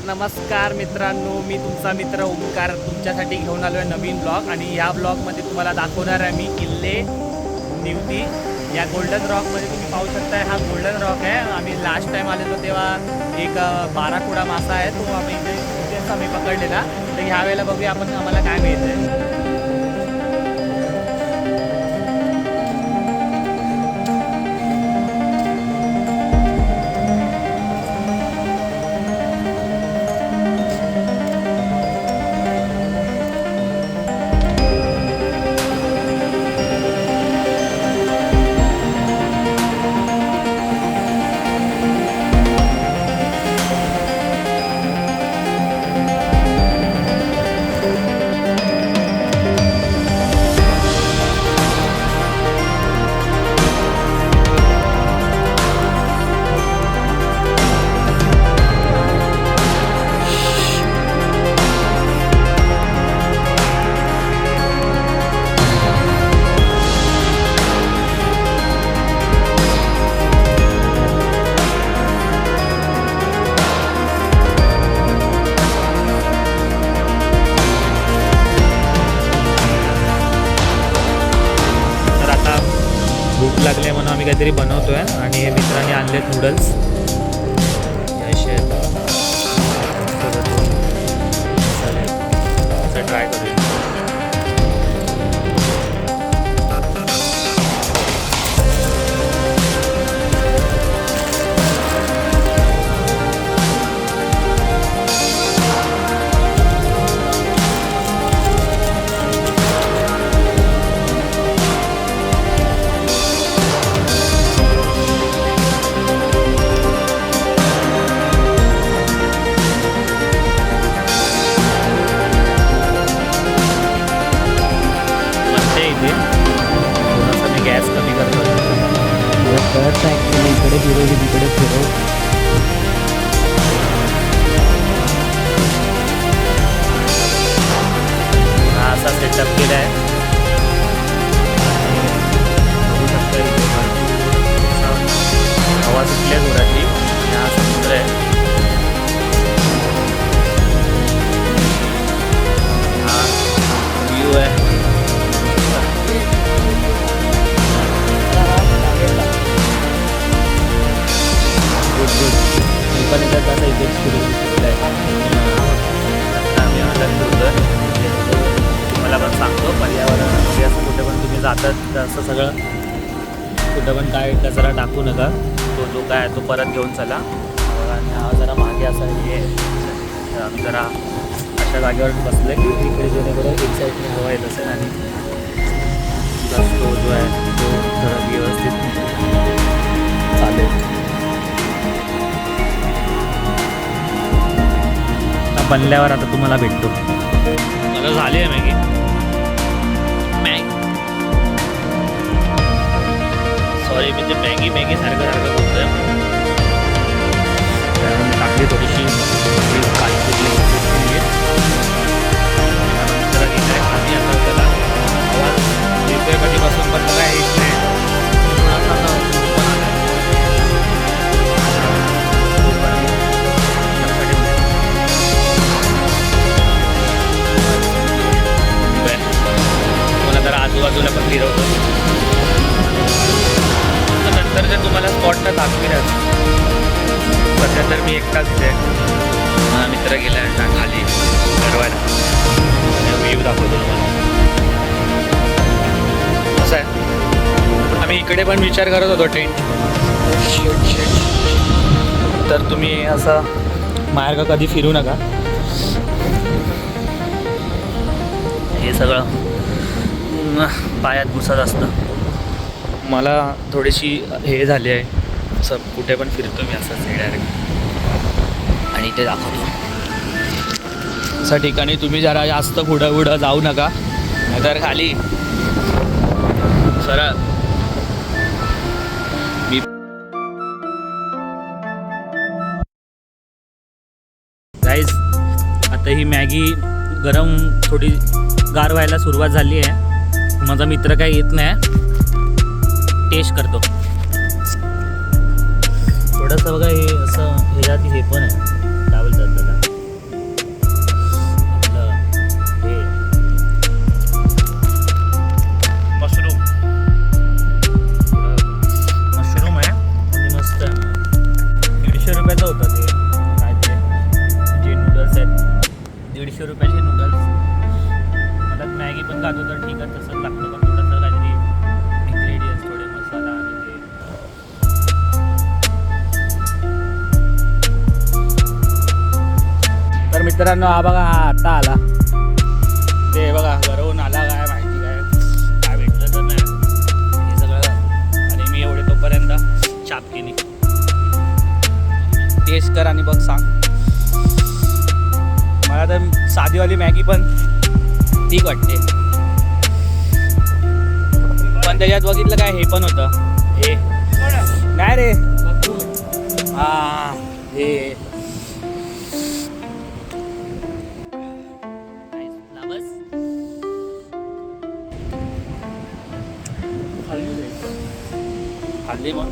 नमस्कार मित्रांनो, मी तुमचा मित्र ओमकार तुमच्यासाठी घेऊन आलो आहे नवीन ब्लॉग. आणि या ब्लॉगमध्ये तुम्हाला दाखवणार आहे मी किल्ले निवती. या गोल्डन रॉकमध्ये तुम्ही पाहू शकताय, हा गोल्डन रॉक आहे. आम्ही लास्ट टाईम आलेलो तेव्हा एक बाराकुडा मासा आहे, तो आम्ही इथेच आम्ही पकडलेला. तर ह्या वेळेला बघूया आपण आम्हाला काय मिळतं आहे. भूक लागली म्हणून आम्ही काहीतरी बनवतोय आणि हे मित्रांनी आणलेत नूडल्स. ट्राय करूया. थोडासा मी गॅस कमी करतो. इकडे फिरवली तिकडे फिरव. हा असा सेटअप केला आहे. बघू शकता हवा सुटली आहे जोराची. हा समुद्र आहे. हा व्ह्यू आहे. तुम्हाला पण सांगतो, पर्यावरणामध्ये असं कुठे पण तुम्ही जातात असं सगळं कुठं पण काय कचरा टाकू नका. तो जो काय तो परत घेऊन चला. आणि हा जरा मागे असा हे आम्ही जरा अशा जागेवर बसलं की तिकडे जेणेकरून एक साईडने हवा येत असेल आणि तो जो आहे तो जरा व्यवस्थित चालेल. बनल्यावर आता तुम्हाला भेटतो. मला झाली आहे मॅगी. सॉरी, मी ते मॅगी सारखं बोलतोय. टाकली थोडीशी खाली आता त्याला आवाज येतोय कधीपासून पण काय येत नाही. आजूबाजूला पण फिरवतो. नंतर जर तुम्हाला स्पॉटला दाखविलाच. सध्या तर मी एकटाच इथे. माझा मित्र गेला खाली गरवायला. व्ह्यू दाखवतो तुम्हाला. असं आहे. आम्ही इकडे पण विचार करत होतो टेंट. तर तुम्ही असं मार्ग कधी फिरू नका. हे सगळं पायात घुसत असतं. मला थोडीशी हे झाली आहे. असं कुठे पण फिरतो मी असं डायरेक्ट. आणि ते दाखवतो अशा ठिकाणी तुम्ही जरा जास्त पुढं जाऊ नका, नाहीतर खाली सरळ. मी गाईज आता ही मॅगी गरम थोडी गार व्हायला सुरुवात झाली आहे. माझा मित्र काही येत नाही, टेस्ट करतो. थोडंसं बघा हे असं ह्याच्यात हे पण आहे, काय बोलतात त्याला, मित्रांनो हा बघा, हा आता आला ते बघा, घरवून आला काय माहिती काय भेटलं तर नाही हे सगळं. आणि मी एवढे तोपर्यंत चापकीनी टेस्ट कर आणि बघ सांग. मला तर साधीवाली मॅगी पण ठीक वाटते, पण त्याच्यात बघितलं काय हे पण होतं, हे नाही रे, हा हे खाल्ली मग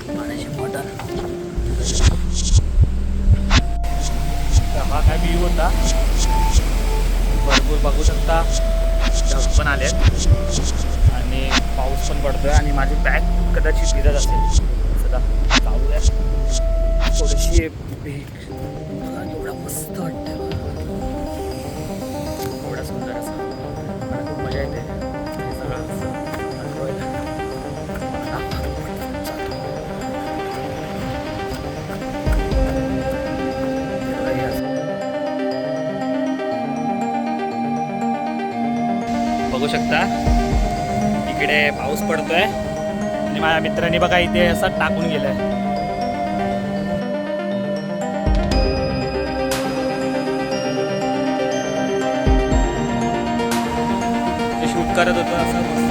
पाण्याची बॉटल. हा काय व्ह्यू होता, भरपूर बघू शकता. ढग पण आले आणि पाऊस पण पडतोय आणि माझी बॅग कदाचित भिजत असेल. चला जाऊया. थोडीशी एवढा मस्त वाटतं, एवढा सुंदर असं, मला खूप मजा येते हे सगळं अनुभवायला. बघू शकता इकडे पाऊस पडतोय आणि माझ्या मित्रांनी बघा इथे असं टाकून गेलंय. ते शूट करत होतं असं मस्त.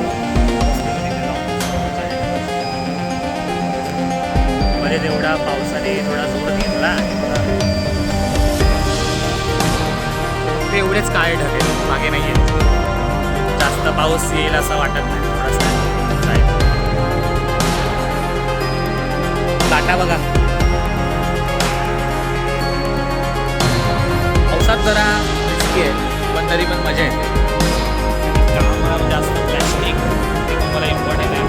मध्ये तेवढा पावसाने थोडा जोर घेतला, ते एवढेच काळे ढगे, मागे नाही आहेत. जास्त पाऊस येईल असं वाटत नाही, थोडासा जाईल. लाटा बघा, पावसात जरा रिस्की आहे पण तरी पण मजा येते. कामाला जास्त प्लॅस्टिक ते पण मला इम्पॉर्टंट आहे.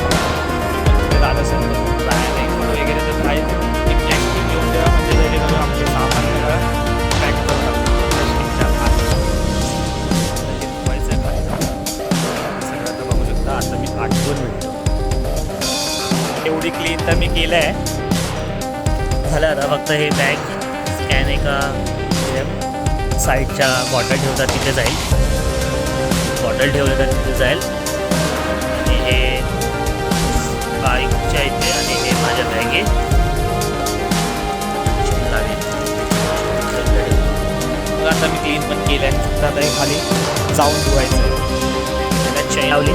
कुठे जात असेल तर नाही वगैरे तर काही एक प्लॅस्टिक घेऊन द्या, म्हणजे जेणेकरून आपले सामान पॅक करून प्लॅस्टिकच्या आता मी आठवून मिळतो एवढी क्लीन तर मी केलं आहे. झालं आता फक्त हे बॅग स्कॅन एका साईडच्या बॉटल ठेवतात तिथे जाईल, बॉटल ठेवलं तर तिथे जाईल. आणि हे बाईकच्या इथे आणि हे माझ्या बॅगे मग आता मी क्लीन पण केलं आहे. फक्त आता हे खाली जाऊन धुवायचं आहे. त्याला चैन लावली.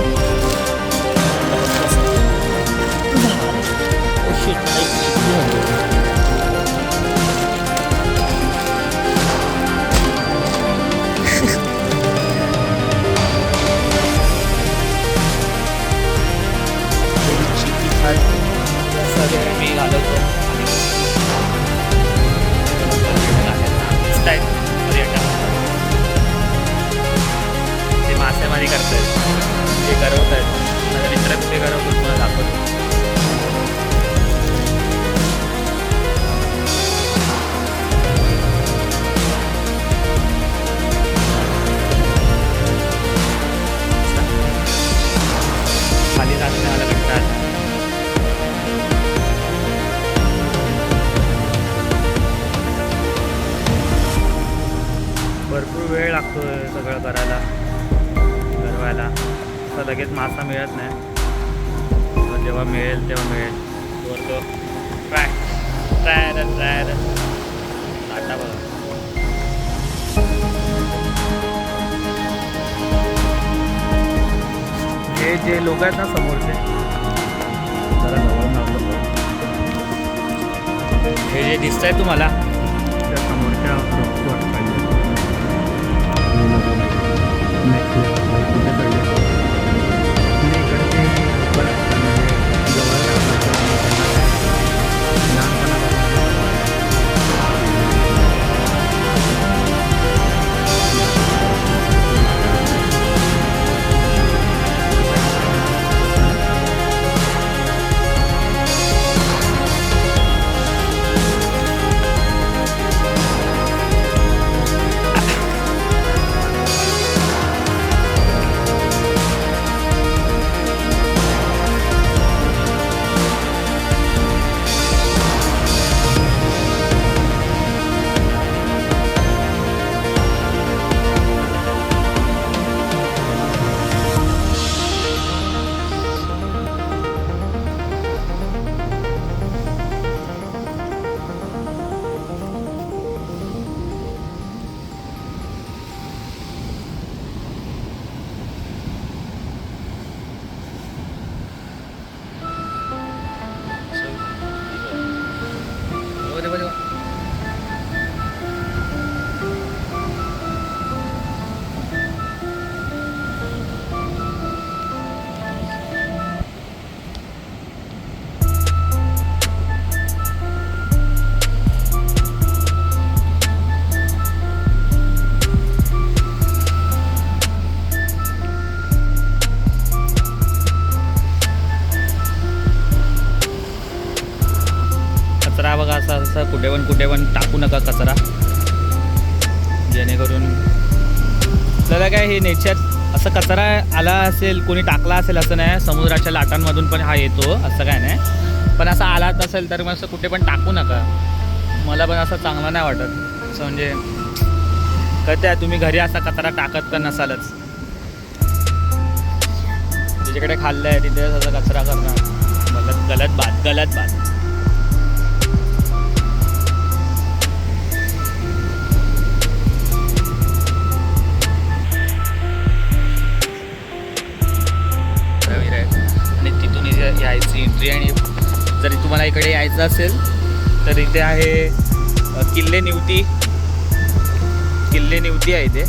मी घालवतो आणि पर्यटन ते मासेमारी करतात, ते करवत आहेत. माझ्या मित्र कुठे करवतो तुम्हाला दाखवतो. खाली जात नाही, मला भेटतात. भरपूर वेळ लागतो सगळं करायला, गरवायला. असं लगेच मासा मिळत नाही, जेव्हा मिळेल तेव्हा मिळेल. वर तो ट्राय लाटा बघा. हे जे लोक आहेत ना समोरचे, जरा जवळ हे जे दिसत आहे तुम्हाला त्या समोरच्या टाकू नका कचरा, जेणेकरून आपल्याला काय हे नेचर असं कचरा आला असेल कोणी टाकला असेल असं नाही, समुद्राच्या लाटांमधून पण हा येतो असं काय नाही, पण असा आलाच असेल तर मग असं कुठे पण टाकू नका. मला पण असं चांगलं नाही वाटत असं, म्हणजे कळते तुम्ही घरी असा कचरा टाकत तर नसालच, जिकडे खाल्लं आहे तिथे असा कचरा करणार, गलत बात. आणि तिथून यायची एंट्री, आणि जरी तुम्हाला इकडे यायचं असेल तर इथे आहे किल्ले निवती आहे इथे,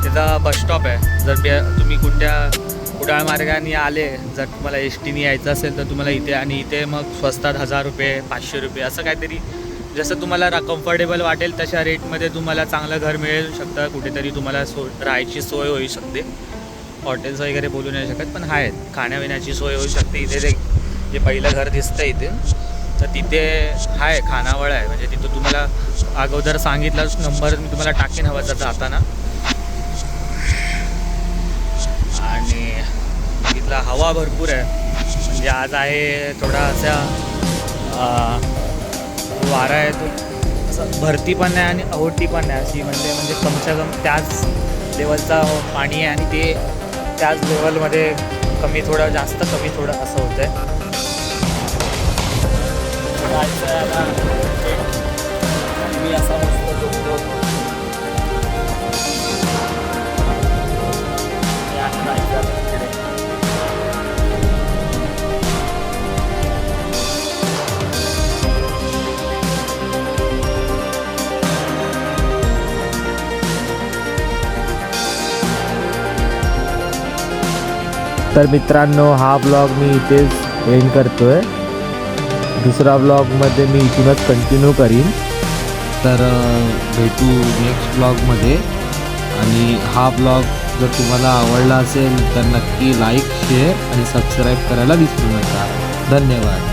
त्याचा बसस्टॉप आहे. जर तुम्ही कुडाळ मार्गाने आले, जर तुम्हाला एस टीने यायचं असेल तर तुम्हाला इथे, आणि इथे मग स्वस्तात 1000 रुपये 500 रुपये असं काहीतरी, जसं तुम्हाला कम्फर्टेबल वाटेल तशा रेटमध्ये तुम्हाला चांगलं घर मिळू शकतं. कुठेतरी तुम्हाला राहायची सोय होऊ शकते. हॉटेल्स वगैरे बोलू नाही शकत, पण आहेत खाण्यापिण्याची सोय होऊ शकते. इथे जे पहिलं घर दिसतं इथे, तर तिथे आहे खानावळ आहे, म्हणजे तिथं तुम्हाला अगोदर सांगितलं नंबर मी तुम्हाला टाकेन हवा तर जाताना. आणि तिथला हवा भरपूर आहे, म्हणजे आज आहे थोडा असा वारा आहे, तो असं भरती पण नाही आणि ओहोटी पण नाही अशी, म्हणजे कमच्या कम त्याच लेवलचा पाणी आहे, आणि ते त्याच लेवलमध्ये कमी थोडं जास्त कमी थोडं असं होतं आहे. मी असा मस्त झोपलो होतो. तर मित्रांनो, हा ब्लॉग मी इथेच एंड करतोय. दुसरा ब्लॉगमध्ये मी इथूनच कंटिन्यू करीन. तर भेटू नेक्स्ट ब्लॉगमध्ये. आणि हा ब्लॉग जर तुम्हाला आवडला असेल तर नक्की लाईक, शेअर आणि सबस्क्राईब करायला विसरू नका. धन्यवाद.